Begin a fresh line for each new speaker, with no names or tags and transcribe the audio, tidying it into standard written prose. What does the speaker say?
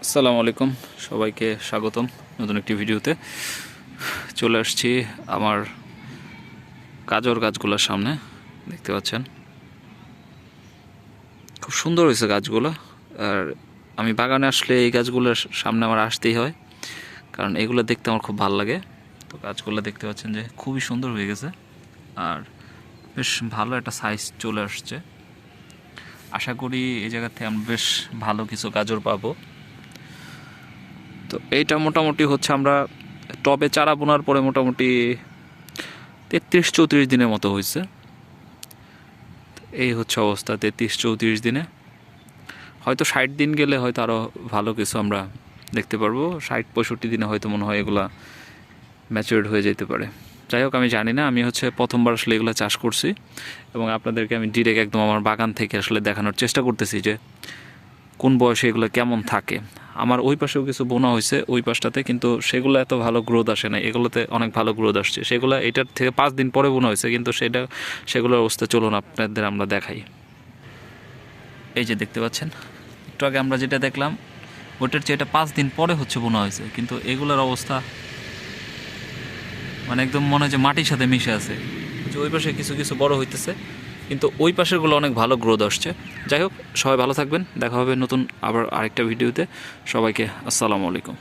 আসসালামু আলাইকুম, সবাইকে স্বাগতম নতুন একটি ভিডিওতে। চলে আসছি আমার গাজর গাছগুলোর সামনে। দেখতে পাচ্ছেন খুব সুন্দর হয়েছে গাছগুলো। আর আমি বাগানে আসলে এই গাছগুলোর সামনে আমার আসতেই হয়, কারণ এগুলো দেখতে আমার খুব ভালো লাগে। তো গাছগুলো দেখতে পাচ্ছেন যে খুবই সুন্দর হয়ে গেছে আর বেশ ভালো একটা সাইজ চলে আসছে। আশা করি এই জায়গা থেকে আমরা বেশ ভালো কিছু গাজর পাবো। তো এইটা মোটামুটি হচ্ছে আমরা টবে চারা বোনার পরে মোটামুটি 33-34 দিনের মতো হয়েছে। এই হচ্ছে অবস্থা 33-34 দিনে। হয়তো 60 দিন গেলে হয়তো আরও ভালো কিছু আমরা দেখতে পারবো। 60-65 দিনে হয়তো মনে হয় এগুলা ম্যাচিউরড হয়ে যেতে পারে। যাই হোক, আমি জানি না, আমি হচ্ছে প্রথমবার আসলে এগুলো চাষ করছি এবং আপনাদেরকে আমি ডিরেক্ট একদম আমার বাগান থেকে আসলে দেখানোর চেষ্টা করতেছি যে কোন বয়সে এগুলো কেমন থাকে। আমার ওই পাশেও কিছু বোনা হয়েছে ওই পাশটাতে, কিন্তু সেগুলো এত ভালো গ্রোথ আসে না। এগুলোতে অনেক ভালো গ্রোথ আসছে। সেগুলো এটার থেকে 5 দিন পরে বোনা হয়েছে, কিন্তু সেগুলোর অবস্থা চলুন আপনাদের আমরা দেখাই। এই যে দেখতে পাচ্ছেন, একটু আগে আমরা যেটা দেখলাম ওটার চেয়ে এটা 5 দিন পরে হচ্ছে বোনা হয়েছে, কিন্তু এগুলোর অবস্থা মানে একদম মনে হয় যে মাটির সাথে মিশে আছে। যে ওই পাশে কিছু কিছু বড় হইতেছে, কিন্তু ওই পাশেরগুলো অনেক ভালো গ্রোথ আসছে। যাই হোক, সবাই ভালো থাকবেন, দেখা হবে নতুন আবার আরেকটা ভিডিওতে। সবাইকে আসসালামু আলাইকুম।